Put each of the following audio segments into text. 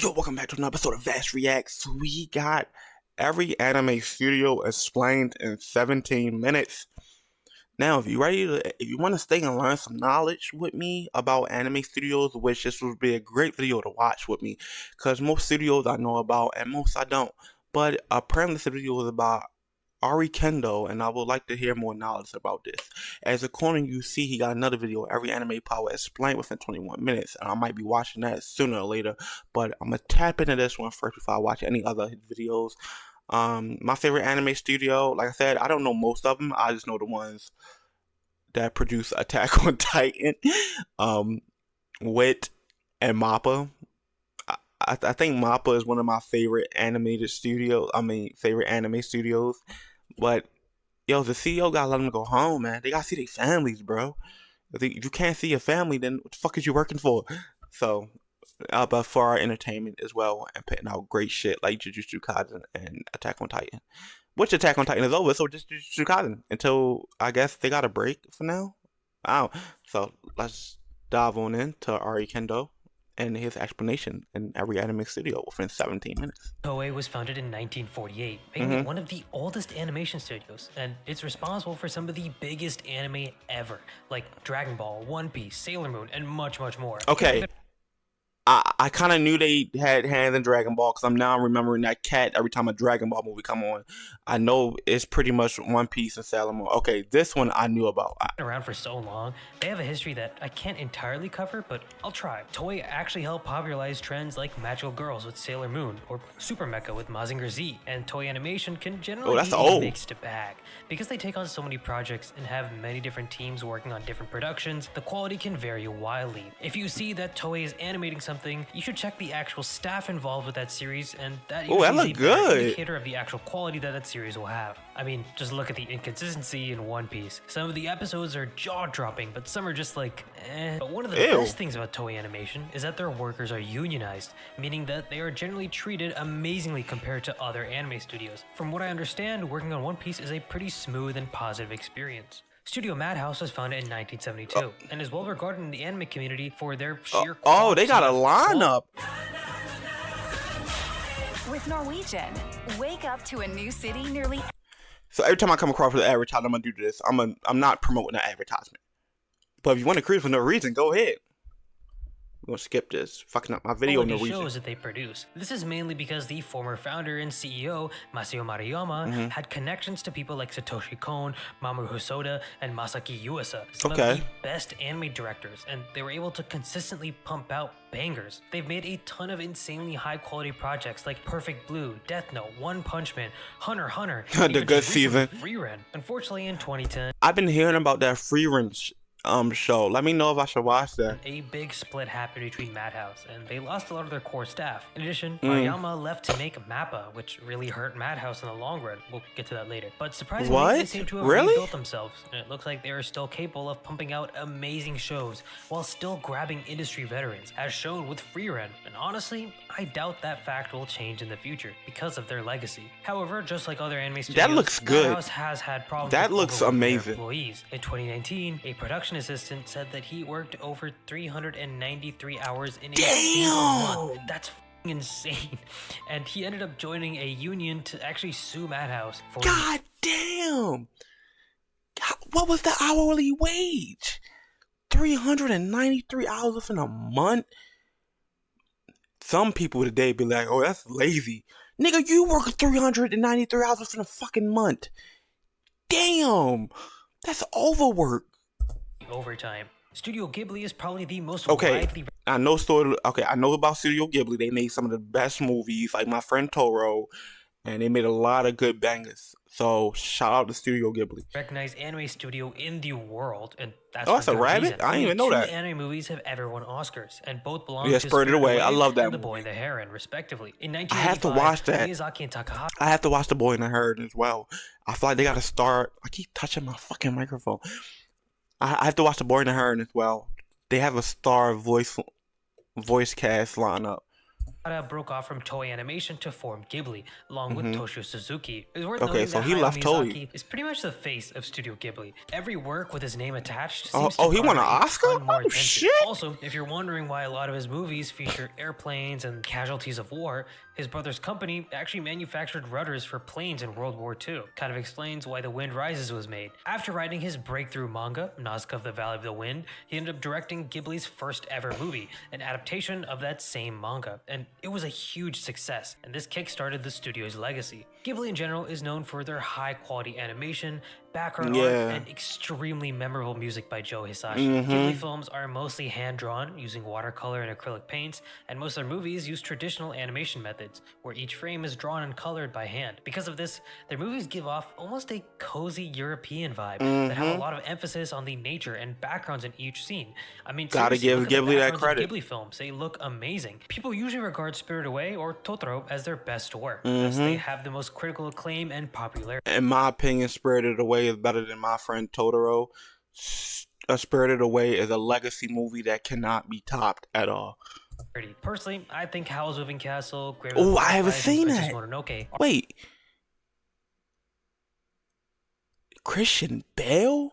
Yo, welcome back to another episode of Vass Reacts. We got every anime studio explained in 17 minutes. Now, if you want to stay and learn some knowledge with me about anime studios, which this would be a great video to watch with me, because most studios I know about and most I don't. But apparently, this video is about Arikendo, and I would like to hear more knowledge about this. As according you see, he got another video, every anime power explained within 21 minutes, and I might be watching that sooner or later, but I'm gonna tap into this one first before I watch any other videos. My favorite anime studio, like I said, I don't know most of them, I just know the ones that produce Attack on Titan, Wit, and Mappa. I think Mappa is one of my favorite favorite anime studios. But yo, the CEO gotta let them go home, man. They gotta see their families, bro. If you can't see your family, then what the fuck is you working for? So, but for our entertainment as well, and putting out great shit like Jujutsu Kaisen and Attack on Titan. Which Attack on Titan is over, so just Jujutsu Kaisen until I guess they got a break for now. Wow. So let's dive on into Arikendo and his explanation in every anime studio within 17 minutes. Toei was founded in 1948, making it one of the oldest animation studios, and it's responsible for some of the biggest anime ever, like Dragon Ball, One Piece, Sailor Moon, and much more. Okay. I kind of knew they had hands in Dragon Ball because I'm now remembering that cat every time a Dragon Ball movie come on. I know it's pretty much One Piece and Sailor Moon. Okay, this one I knew about. Around for so long, they have a history that I can't entirely cover, but I'll try. Toei actually helped popularize trends like magical girls with Sailor Moon or Super Mecha with Mazinger Z, and Toei Animation can generally be a mixed bag. Because they take on so many projects and have many different teams working on different productions, the quality can vary wildly. If you see that Toei is animating something, you should check the actual staff involved with that series, and that is a good indicator of the actual quality that series will have. I mean, just look at the inconsistency in One Piece. Some of the episodes are jaw-dropping, but some are just like, eh. But one of the best things about Toei Animation is that their workers are unionized, meaning that they are generally treated amazingly compared to other anime studios. From what I understand, working on One Piece is a pretty smooth and positive experience. Studio Madhouse was founded in 1972 and is well regarded in the anime community for their sheer they got a lineup. With Norwegian, wake up to a new city nearly. So every time I come across with an advertisement, I'm gonna do this. I'm not promoting an advertisement. But if you want to cruise for no reason, go ahead. I'm gonna skip this. Fucking up my video. No reason. Shows that they produce. This is mainly because the former founder and CEO Masao Maruyama had connections to people like Satoshi Kon, Mamoru Hosoda, and Masaki Yuasa, some of the best anime directors, and they were able to consistently pump out bangers. They've made a ton of insanely high quality projects like Perfect Blue, Death Note, One Punch Man, Hunter x Hunter, the good season, Freerun. Unfortunately, in 2010, I've been hearing about that Freerun show. Let me know if I should watch that. A big split happened between Madhouse, and they lost a lot of their core staff. In addition, Maruyama left to make Mappa, which really hurt Madhouse in the long run. We'll get to that later. But surprisingly, they seem to have rebuilt themselves, and it looks like they are still capable of pumping out amazing shows while still grabbing industry veterans, as shown with Freerun. And honestly, I doubt that fact will change in the future because of their legacy. However, just like other anime studios, that looks good. Madhouse has had problems. That looks amazing. Employees. In 2019, a production assistant said that he worked over 393 hours in a single month. That's insane. And he ended up joining a union to actually sue Madhouse for God damn! What was the hourly wage? 393 hours in a month? Some people today be like, oh, that's lazy. Nigga, you work 393 hours in a fucking month. Damn! That's overwork. Overtime. Studio Ghibli is probably the most widely... I know about Studio Ghibli. They made some of the best movies, like My Friend Toro, and they made a lot of good bangers. So shout out to Studio Ghibli. Recognized anime studio in the world, and that's a rabbit. I didn't even know that. 2 anime movies have ever won Oscars, and both belong to Spirited Away. I love that and The movie. Boy and the Heron, respectively. In 1985, I have to watch that. Miyazaki and Takahashi. I have to watch The Boy and the Heron as well. I feel like they got to start. I keep touching my fucking microphone. I have to watch The Boy and the Heron as well. They have a star voice cast lineup. broke off from Toei Animation to form Ghibli, along with Mm-hmm. Toshio Suzuki. It's worth Okay, noting so that he Hayao left Toei. Miyazaki is pretty much the face of Studio Ghibli. Every work with his name attached Oh, seems to he won an garner a Oscar? ton more Oh attention. shit! Also, if you're wondering why a lot of his movies feature airplanes and casualties of war, his brother's company actually manufactured rudders for planes in World War II. Kind of explains why The Wind Rises was made. After writing his breakthrough manga, Nazca of the Valley of the Wind, he ended up directing Ghibli's first ever movie, an adaptation of that same manga, and it was a huge success, and this kickstarted the studio's legacy. Ghibli in general is known for their high quality animation, background art, Yeah. and extremely memorable music by Joe Hisashi. Mm-hmm. Ghibli films are mostly hand-drawn using watercolor and acrylic paints, and most of their movies use traditional animation methods, where each frame is drawn and colored by hand. Because of this, their movies give off almost a cozy European vibe that have a lot of emphasis on the nature and backgrounds in each scene. I mean, Gotta seriously, give look at the Ghibli that backgrounds of credit. Ghibli films. They look amazing. People usually regard Spirited Away or Totoro as their best work, thus they have the most critical acclaim and popularity. In my opinion, Spirited Away is better than My Friend Totoro. Spirited Away is a legacy movie that cannot be topped at all. Personally, I think Howl's Moving Castle, Grave Oh, of the I haven't Fireflies, and seen Princess that. Mononoke are Wait, Christian Bale?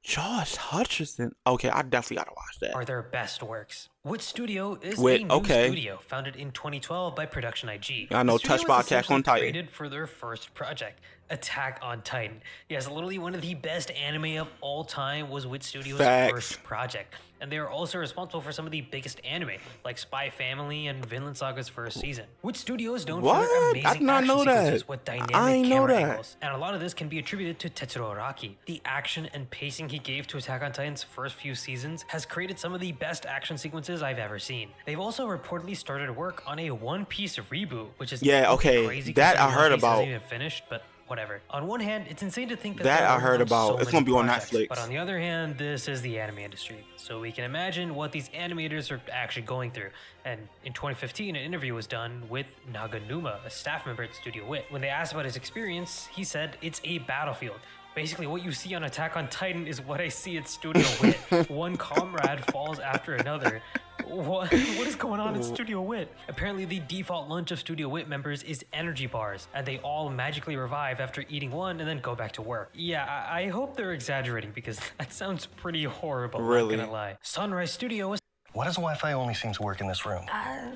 Josh Hutcherson? Okay, I definitely gotta watch that. their best works. Which Studio is Wait, a new okay. studio founded in 2012 by Production IG. I know, The studio Touched by was Attack on essentially Titan. created for their first project, Attack on Titan. Yes, literally one of the best anime of all time was Wit Studio's Facts. first project. And they are also responsible for some of the biggest anime, like Spy Family and Vinland Saga's first season. Wit Studio is known for What? their I amazing did not action know sequences that. with I dynamic ain't know camera that. angles. And a lot of this can be attributed to Tetsuro Araki. The action and pacing he gave to Attack on Titan's first few seasons has created some of the best action sequences I've ever seen. They've also reportedly started work on a One Piece reboot, which is Yeah, okay, crazy that I considering heard One Piece about. hasn't even finished, but whatever. On one hand, it's insane to think that That they're I working heard on about. so It's many gonna be on projects. Netflix. But on the other hand, this is the anime industry, so we can imagine what these animators are actually going through. And in 2015, an interview was done with Naganuma, a staff member at Studio Wit. When they asked about his experience, he said, "It's a battlefield. Basically, what you see on Attack on Titan is what I see at Studio Wit. One comrade falls after another." What is going on in Studio Wit? Apparently, the default lunch of Studio Wit members is energy bars, and they all magically revive after eating one and then go back to work. Yeah, I hope they're exaggerating because that sounds pretty horrible. Really? Not gonna lie. Sunrise Studio is Why does the Wi-Fi only seem to work in this room?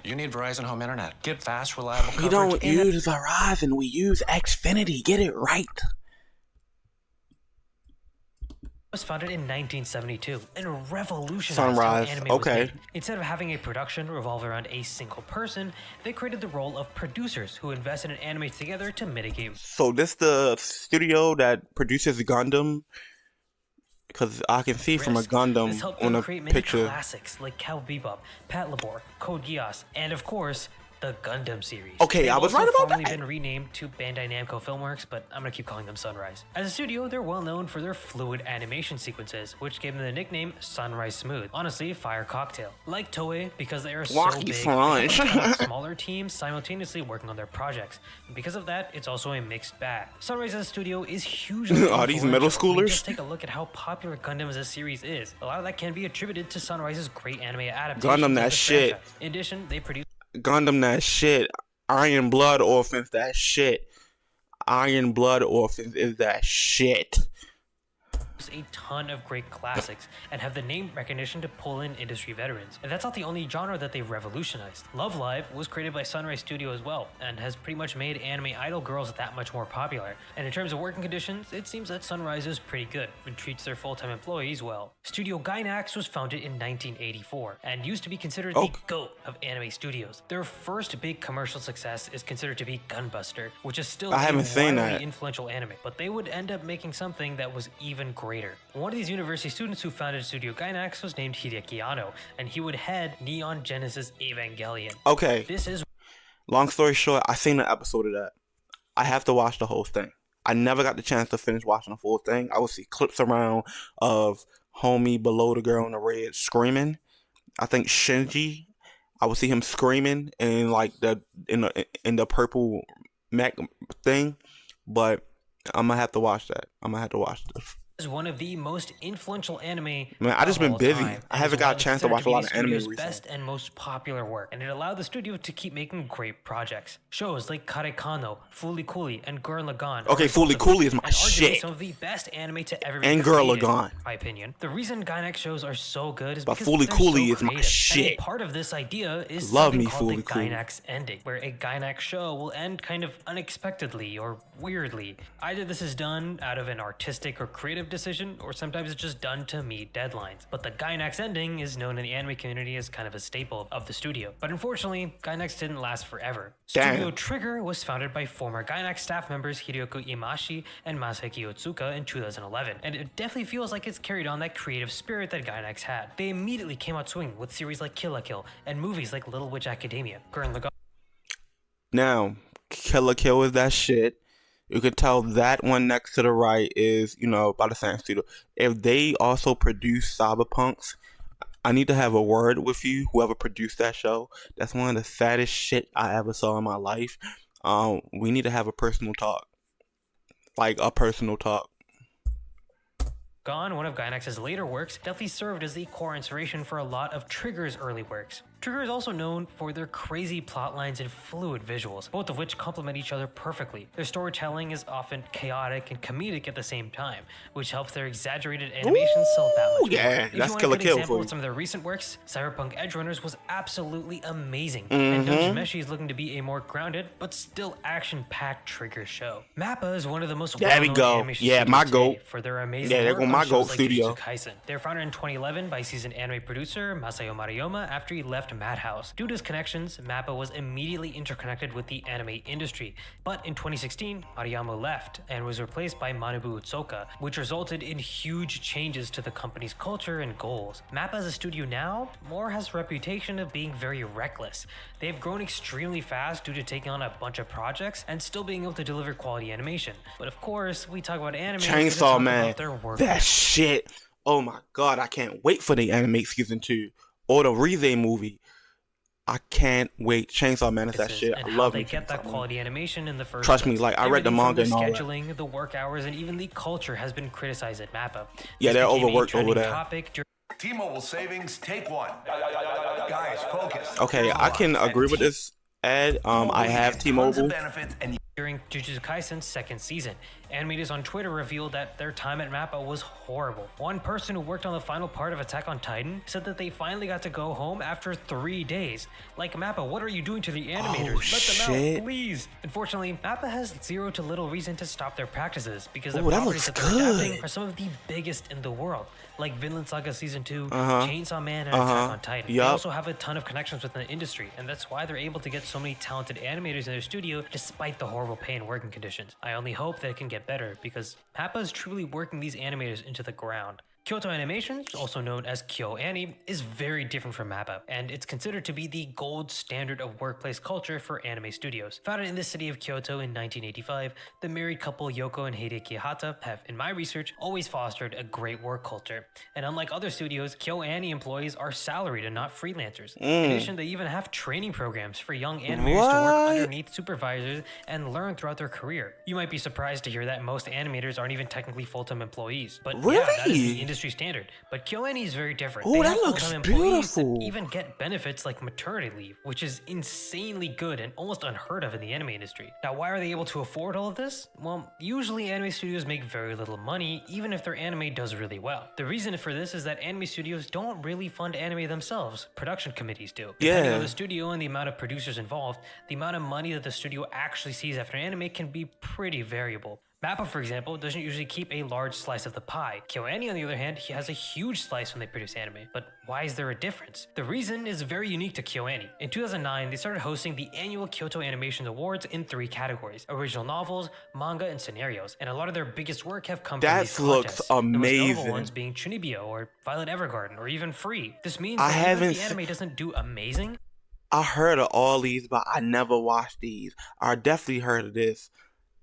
You need Verizon Home Internet. Get fast, reliable We coverage. don't use Verizon, we use Xfinity. Get it right. was founded in 1972 and revolutionized Sunrise, how anime okay. was made. Instead of having a production revolve around a single person, they created the role of producers who invested in anime together to mitigate. So this the studio that produces Gundam? Because I can see from a This Gundam helped on them a create many picture. classics like Cowboy Bebop, Pat Labor, Code Geass, and of course, the Gundam series. Okay, They've I was also right about formally that. been renamed to Bandai Namco Filmworks, but I'm gonna keep calling them Sunrise. As a studio, they're well known for their fluid animation sequences, which gave them the nickname Sunrise Smooth. Honestly, fire cocktail. Like Toei, because they are so Wacky big, slunge. they have smaller teams simultaneously working on their projects. And because of that, it's also a mixed bag. Sunrise as a studio is hugely Are these middle influential. I mean, schoolers? just take a look at how popular Gundam as a series is. A lot of that can be attributed to Sunrise's great anime adaptations. Gundam that of the shit. franchise. In addition, they produce Gundam that shit. Iron Blood Orphans that shit. Iron Blood Orphans is that shit. a ton of great classics and have the name recognition to pull in industry veterans. And that's not the only genre that they've revolutionized. Love Live was created by Sunrise Studio as well, and has pretty much made anime idol girls that much more popular. And in terms of working conditions, it seems that Sunrise is pretty good and treats their full-time employees well. Studio Gainax was founded in 1984 and used to be considered the GOAT of anime studios. Their first big commercial success is considered to be Gunbuster, which is still I haven't seen wildly that. influential anime, but they would end up making something that was even greater. One of these university students who founded Studio Gainax was named Hideaki Anno, and he would head Neon Genesis Evangelion. Okay. This is Long story short, I seen an episode of that. I have to watch the whole thing. I never got the chance to finish watching the full thing. I would see clips around of homie below the girl in the red screaming. I think Shinji, I would see him screaming in like in the purple mech thing. But I'm gonna have to watch that. I'm gonna have to watch is one of the most influential anime Man, I just of been all busy. time, I and is haven't got a widely chance to considered watch a be lot the of anime studio's recently. best and most popular work, and it allowed the studio to keep making great projects. Shows like Karekano, Fooly Cooly, and Gurren Lagann. Okay, are Fooly both of Cooly these, is my and arguably shit. some of the best anime to ever be And Gurren created, Lagann. in my opinion. The reason Gainax shows are so good is But because Fooly they're Cooly so is my creative. And shit. part of this idea is Love something me called the Fooly Cooly. Gainax ending, where a Gainax show will end kind of unexpectedly or weirdly. Either this is done out of an artistic or creative decision, or sometimes it's just done to meet deadlines. But the Gainax ending is known in the anime community as kind of a staple of the studio. But unfortunately, Gainax didn't last forever. Damn. Studio Trigger was founded by former Gainax staff members Hiroko Imashi and Masaki Otsuka in 2011, and it definitely feels like it's carried on that creative spirit that Gainax had. They immediately came out swinging with series like Kill la Kill and movies like Little Witch Academia. Gurren Lagann Now, Kill la Kill is that shit. You can tell that one next to the right is, by the same studio. If they also produce Cyberpunks, I need to have a word with you, whoever produced that show. That's one of the saddest shit I ever saw in my life. We need to have a personal talk. Like a personal talk. Gone, one of Gainax's later works, definitely served as the core inspiration for a lot of Trigger's early works. Trigger is also known for their crazy plot lines and fluid visuals, both of which complement each other perfectly. Their storytelling is often chaotic and comedic at the same time, which helps their exaggerated animations sell that much more. Yeah, If that's you want Kill a la good Kill example for of you. some of their recent works, Cyberpunk Edgerunners was absolutely amazing, and Dungeon Meshi is looking to be a more grounded but still action-packed Trigger show. Mappa is one of the most There we well-known go. animation Yeah, studios my today goat. for their amazing Yeah, there work go on my shows goat like studio. Jujutsu Kaisen. They were founded in 2011 by seasoned anime producer Masayo Maruyama after he left Madhouse. Due to his connections, Mappa was immediately interconnected with the anime industry. But in 2016, Maruyama left and was replaced by Manabu Utsuka, which resulted in huge changes to the company's culture and goals. Mappa as a studio now more has a reputation of being very reckless. They've grown extremely fast due to taking on a bunch of projects and still being able to deliver quality animation. But of course, we talk about anime, we have to Chainsaw talk Man. about their work. That shit. Oh my god, I can't wait for the anime season 2. Or the Rize movie. I can't wait. Chainsaw Man is that shit. And I how love they me get that Chainsaw Man. quality animation in the first Trust me, place. like, I read the Everything manga from and all the that. scheduling, the work hours, and even the culture has been criticized at Mappa. Yeah, This they're became a overworked over trending there. topic T-Mobile savings, take one. Guys, focus. Okay, I can agree with this ad. I have T-Mobile. during Jujutsu Kaisen's second season. Animators on Twitter revealed that their time at Mappa was horrible. One person who worked on the final part of Attack on Titan said that they finally got to go home after 3 days. Like, Mappa, what are you doing to the animators? Let them shit. out, please. Unfortunately, Mappa has zero to little reason to stop their practices because the Ooh, that properties looks that they're adapting good. are some of the biggest in the world, like Vinland Saga Season 2, Uh-huh. Chainsaw Man, and Uh-huh. Attack on Titan. They Yup. also have a ton of connections within the industry, and that's why they're able to get so many talented animators in their studio despite the horrible pay and working conditions. I only hope that it can get better because Mappa is truly working these animators into the ground. Kyoto Animation, also known as Kyo Ani, is very different from Mappa, and it's considered to be the gold standard of workplace culture for anime studios. Founded in the city of Kyoto in 1985, the married couple Yoko and Hideki Hata have, in my research, always fostered a great work culture. And unlike other studios, Kyo Ani employees are salaried and not freelancers. In addition, they even have training programs for young animators to work What? underneath supervisors and learn throughout their career. You might be surprised to hear that most animators aren't even technically full-time employees, but yeah, that is Really? the industry standard. But KyoAni is very different. Ooh, They that have looks full-time employees that beautiful. even get benefits like maternity leave, which is insanely good and almost unheard of in the anime industry. Now, why are they able to afford all of this? Well, usually anime studios make very little money, even if their anime does really well. The reason for this is that anime studios don't really fund anime themselves. Production committees do. Depending Yeah. on the studio and the amount of producers involved, the amount of money that the studio actually sees after an anime can be pretty variable. Mappa, for example, doesn't usually keep a large slice of the pie. KyoAni, on the other hand, he has a huge slice when they produce anime. But why is there a difference? The reason is very unique to KyoAni. In 2009, they started hosting the annual Kyoto Animation Awards in 3 categories: original novels, manga, and scenarios. And a lot of their biggest work have come from That these looks contests. The most notable amazing. ones being Chunibyo or Violet Evergarden or even Free. This means I that even haven't if the anime doesn't do amazing, I heard of all these, but I never watched these. I definitely heard of this.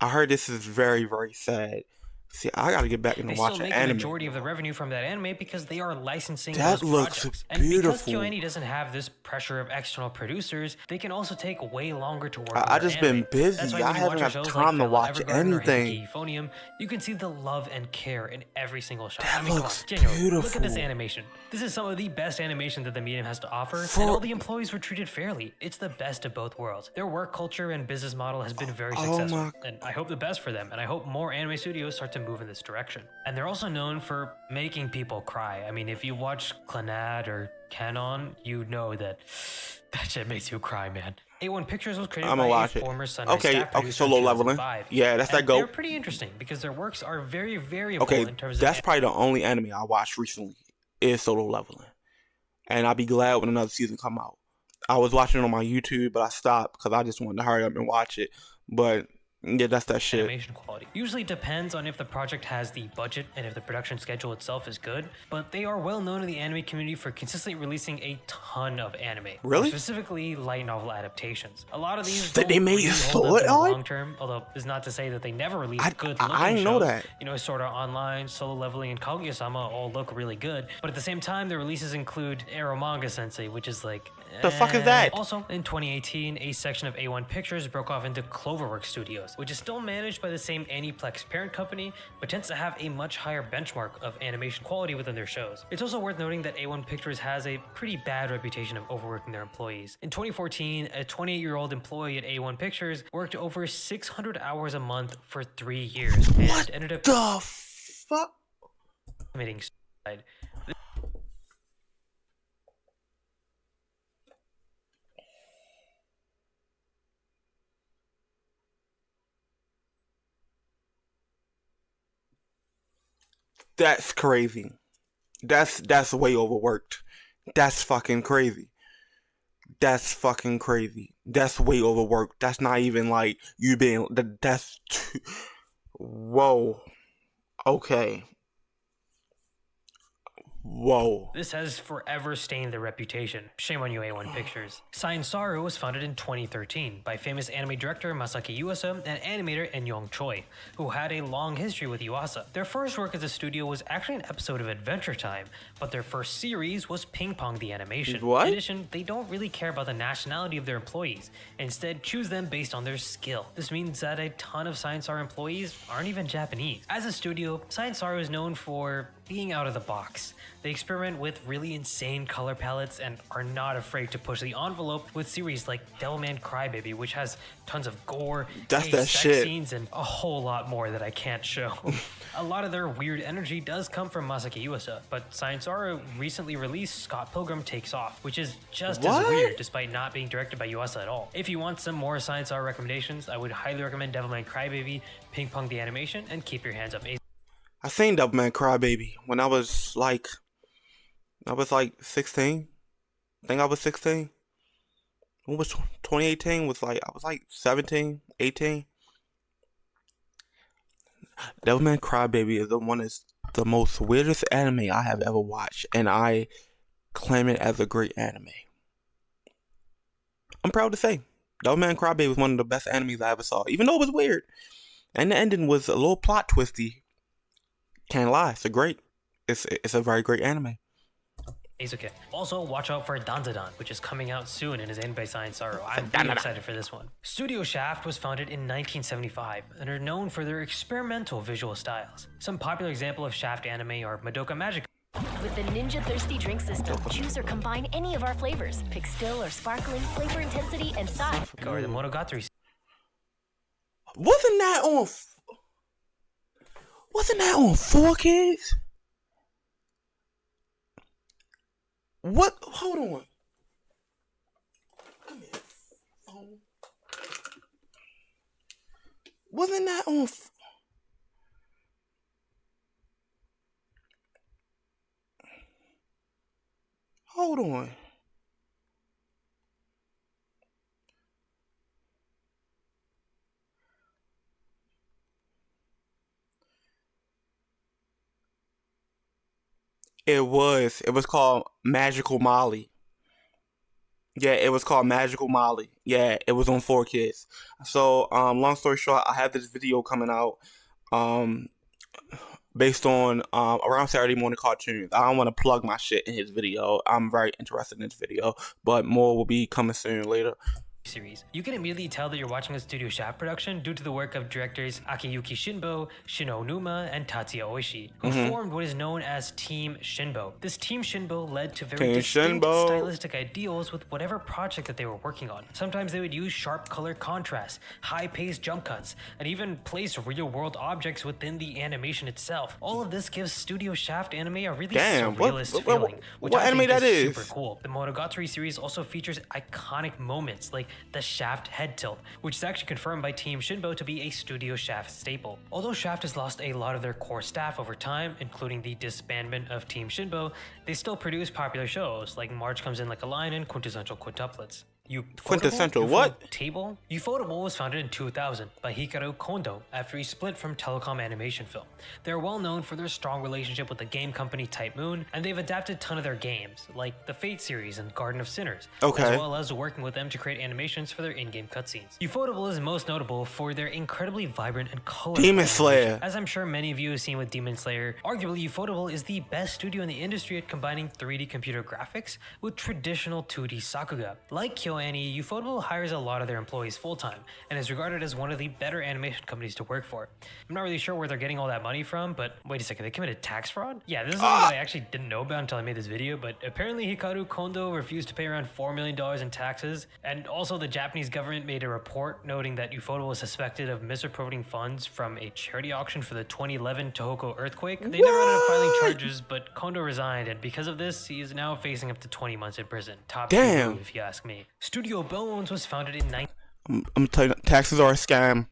I heard this is very, very sad. See, I gotta get back into They still watching make a anime. majority of the revenue from that anime because they are licensing That those looks projects. And because beautiful. KyoAni doesn't have this pressure of external producers, they can also take way longer to work on I their just anime. been busy. That's why I when you haven't watch got shows time like to watch Evergarden or anything. Hibiki Euphonium, you can see the love and care in every single shot. That I mean, looks come on, genuinely, look at this beautiful. animation. This is some of the best animation that the medium has to offer, For- and all the employees were treated fairly. It's the best of both worlds. Their work culture and business model has been very Oh successful, my- and I hope the best for them, and I hope more anime studios start to move in this direction. And they're also known for making people cry. I mean, if you watch Clannad or Canon, you know that that shit makes you cry, man. A1 Pictures was created I'ma by a watch it. former Sunrise Okay, staff okay, producer Solo in Leveling. 2005. Yeah, that's that And GOAT. they're pretty interesting because their works are very variable Okay, in terms that's of probably the only anime I watched recently is Solo Leveling, and I'll be glad when another season come out. I was watching it on my YouTube, but I stopped because I just wanted to hurry up and watch it. But yeah, that's that shit. animation quality. Usually depends on if the project has the budget and if the production schedule itself is good, but they are well known in the anime community for consistently releasing a ton of anime. Really? Specifically light novel adaptations. A lot of these That don't they made really hold Sword up in the Art? long term, although it's not to say that they never release good looking I know shows. that. You know, Sword Art Online, Solo Leveling, and Kaguya-sama all look really good, but at the same time, their releases include Arrow Manga Sensei, which is like The fuck is that? Also, in 2018, a section of A1 Pictures broke off into Cloverwork Studios, which is still managed by the same Aniplex parent company, but tends to have a much higher benchmark of animation quality within their shows. It's also worth noting that A1 Pictures has a pretty bad reputation of overworking their employees. In 2014, a 28-year-old employee at A1 Pictures worked over 600 hours a month for 3 years and What ended up the fuck? committing suicide. That's crazy. That's way overworked. That's fucking crazy. That's fucking crazy. That's way overworked. That's not even like you being. That's too. Whoa. Okay. Whoa. This has forever stained their reputation. Shame on you, A1 Pictures. SARU was founded in 2013 by famous anime director Masaki Yuasa and animator Enyong Choi, who had a long history with Yuasa. Their first work as a studio was actually an episode of Adventure Time, but their first series was Ping Pong the Animation. What? In addition, they don't really care about the nationality of their employees, instead choose them based on their skill. This means that a ton of SARU employees aren't even Japanese. As a studio, SARU is known for being out of the box. They experiment with really insane color palettes and are not afraid to push the envelope with series like Devilman Crybaby, which has tons of gore, That's gay that sex shit. scenes, and a whole lot more that I can't show. A lot of their weird energy does come from Masaki Yuasa, but SARU recently released Scott Pilgrim Takes Off, which is just What? as weird despite not being directed by Yuasa at all. If you want some more SARU recommendations, I would highly recommend Devilman Crybaby, Ping Pong the Animation, and Keep Your Hands Up. I seen Devilman Crybaby when I was like 16. I think I was 16. What was 2018? Was like I was like 17, 18. Devilman Crybaby is the most weirdest anime I have ever watched, and I claim it as a great anime. I'm proud to say Devilman Crybaby was one of the best animes I ever saw, even though it was weird, and the ending was a little plot twisty. Can't lie, it's a very great anime. Azuke. Also, watch out for Danzadan, which is coming out soon and is aimed by SARU. I'm really excited for this one. Studio Shaft was founded in 1975 and are known for their experimental visual styles. Some popular example of Shaft anime are Madoka Magica. With the Ninja Thirsty drink system, choose or combine any of our flavors. Pick still or sparkling, flavor intensity, and size. Or the Monogatari. Wasn't that on 4Kids? What? Hold on. Come here. Phone. Wasn't that on? Hold on. It was. It was called Magical Molly. Yeah, it was called Magical Molly. Yeah, it was on 4Kids. So, long story short, I have this video coming out. based on around Saturday morning cartoons. I don't want to plug my shit in his video. I'm very interested in this video, but more will be coming soon later. Series. You can immediately tell that you're watching a Studio Shaft production due to the work of directors Akiyuki Shinbo, Shino Onuma, and Tatsuya Oishi, who formed what is known as Team Shinbo. This Team Shinbo led to very distinct stylistic ideals with whatever project that they were working on. Sometimes they would use sharp color contrast, high-paced jump cuts, and even place real-world objects within the animation itself. All of this gives Studio Shaft anime a really surrealist feeling, which I think is super cool. The Monogatari series also features iconic moments like the Shaft head tilt, which is actually confirmed by Team Shinbo to be a Studio Shaft staple. Although Shaft has lost a lot of their core staff over time, including the disbandment of Team Shinbo, they still produce popular shows like March Comes In Like a Lion and Quintessential Quintuplets. Quintessential what? Ufotable was founded in 2000 by Hikaru Kondo after he split from Telecom Animation Film. They're well known for their strong relationship with the game company Type Moon, and they've adapted a ton of their games, like the Fate series and Garden of Sinners, as well as working with them to create animations for their in-game cutscenes. Ufotable is most notable for their incredibly vibrant and colorful Demon Slayer. As I'm sure many of you have seen with Demon Slayer, arguably Ufotable is the best studio in the industry at combining 3D computer graphics with traditional 2D sakuga. Like KyoAni, Ufotable hires a lot of their employees full-time and is regarded as one of the better animation companies to work for. I'm not really sure where they're getting all that money from, but wait a second, they committed tax fraud? Yeah, this is something that I actually didn't know about until I made this video, but apparently Hikaru Kondo refused to pay around $4 million in taxes, and also the Japanese government made a report noting that Ufotable was suspected of misappropriating funds from a charity auction for the 2011 Tohoku earthquake. They never ended up filing charges, but Kondo resigned, and because of this, he is now facing up to 20 months in prison. Top tier move, if you ask me. Studio Bones was founded in I'm telling you, taxes are a scam.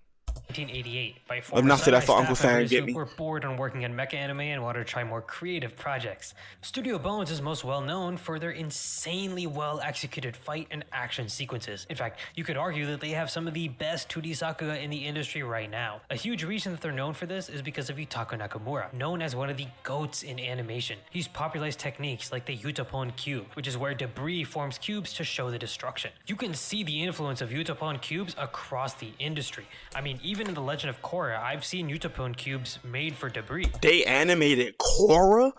1988 by Enough said that for Uncle staff Sam. members Get who me. were bored on working on mecha anime and wanted to try more creative projects. Studio Bones is most well known for their insanely well executed fight and action sequences. In fact, you could argue that they have some of the best 2D sakuga in the industry right now. A huge reason that they're known for this is because of Yutaka Nakamura, known as one of the GOATs in animation. He's popularized techniques like the Yutapon cube, which is where debris forms cubes to show the destruction. You can see the influence of Yutapon cubes across the industry. I mean, even in The Legend of Korra, I've seen Yutapon cubes made for debris. They animated Korra?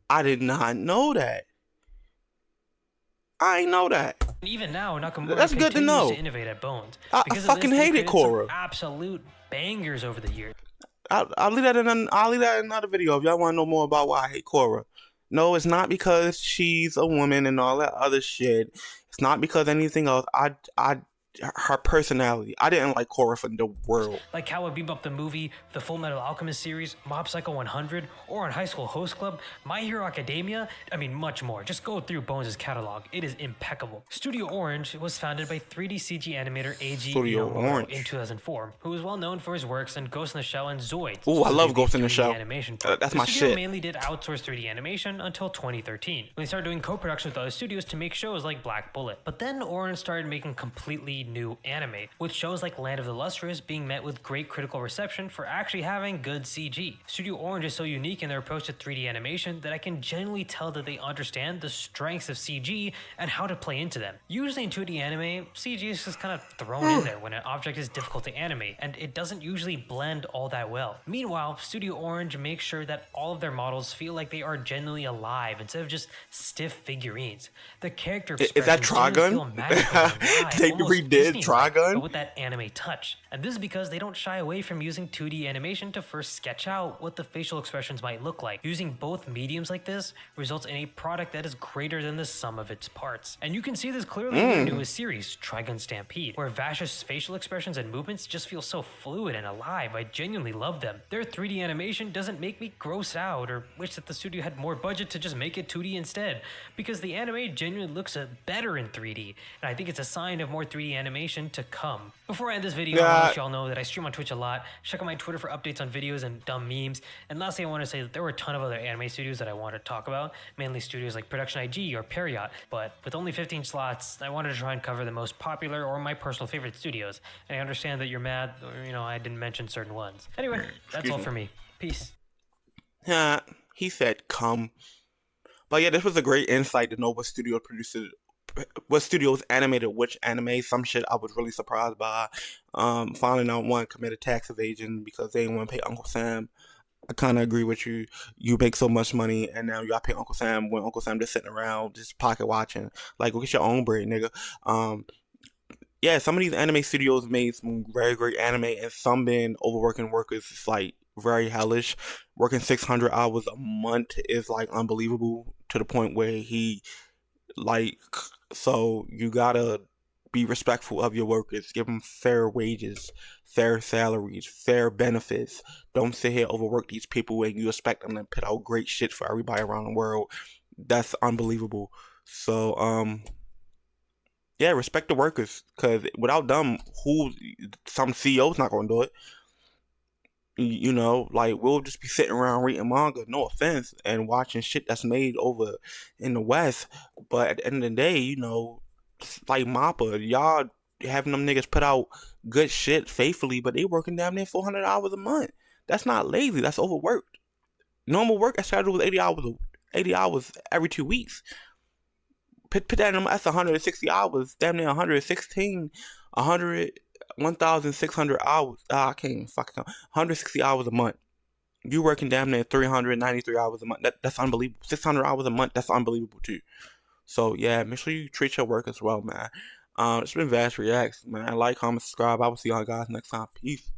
I did not know that. I ain't know that. Even now, Nakamura That's good to know. continues to innovate at Bones. I fucking hated Korra. Absolute bangers over the years. I'll leave that in another video if y'all want to know more about why I hate Korra. No, it's not because she's a woman and all that other shit. It's not because anything else. Her personality. I didn't like Korra for the world. Like Cowboy Bebop the movie, the Full Metal Alchemist series, Mob Psycho 100, or on High School Host Club, My Hero Academia, I mean much more. Just go through Bones' catalog. It is impeccable. Studio Orange was founded by 3D CG animator Eiji Inoue in 2004, who is well known for his works on Ghost in the Shell and Zoids. Ooh, I love Ghost in the Shell. That's my shit. The studio mainly did outsource 3D animation until 2013, when they started doing co-production with other studios to make shows like Black Bullet. But then Orange started making completely new anime, with shows like Land of the Lustrous being met with great critical reception for actually having good CG. Studio Orange is so unique in their approach to 3D animation that I can genuinely tell that they understand the strengths of CG and how to play into them. Usually in 2D anime, CG is just kind of thrown in there when an object is difficult to animate, and it doesn't usually blend all that well. Meanwhile, Studio Orange makes sure that all of their models feel like they are genuinely alive instead of just stiff figurines. The character expressions is that Trigun? They redid Trigun? But with that anime touch. And this is because they don't shy away from using 2D animation to first sketch out what the facial expressions might look like. Using both mediums like this results in a product that is greater than the sum of its parts. And you can see this clearly in their newest series, Trigun Stampede, where Vash's facial expressions and movements just feel so fluid and alive. I genuinely love them. Their 3D animation doesn't make me gross out or wish that the studio had more budget to just make it 2D instead, because the anime genuinely looks better in 3D, and I think it's a sign of more 3D animation to come. Before I end this video, I want to let y'all know that I stream on Twitch a lot. Check out my Twitter for updates on videos and dumb memes. And lastly, I want to say that there were a ton of other anime studios that I wanted to talk about, mainly studios like Production IG or Period. But with only 15 slots, I wanted to try and cover the most popular or my personal favorite studios. And I understand that you're mad, or I didn't mention certain ones. Anyway, that's all for me. Peace. Yeah, he said come. But yeah, this was a great insight to know what studios animated which anime. Some shit I was really surprised by. Finding out one committed tax evasion because they didn't want to pay Uncle Sam. I kind of agree with you. You make so much money, and now you got to pay Uncle Sam when Uncle Sam just sitting around, just pocket watching. Like, go get your own bread, nigga. Um, yeah, some of these anime studios made some very great anime, and some been overworking workers. It's like very hellish. Working 600 hours a month is like unbelievable to the point where he like. So you gotta be respectful of your workers. Give them fair wages, fair salaries, fair benefits. Don't sit here overwork these people and you expect them to put out great shit for everybody around the world. That's unbelievable. So yeah, respect the workers, because without them, who some CEO's not gonna do it. You know, like we'll just be sitting around reading manga, no offense, and watching shit that's made over in the West. But at the end of the day, you know, like Mappa, y'all having them niggas put out good shit faithfully, but they working damn near 400 hours a month. That's not lazy. That's overworked. Normal work schedule was 80 hours every 2 weeks. Put that in, that's 160 hours, damn near 116, 100, 1,600 hours. I can't even fucking count. 160 hours a month. You working damn near 393 hours a month. That's unbelievable. 600 hours a month. That's unbelievable too. So yeah, make sure you treat your work as well, man. It's been Vass Reacts, man. Like, comment, subscribe. I will see y'all guys next time. Peace.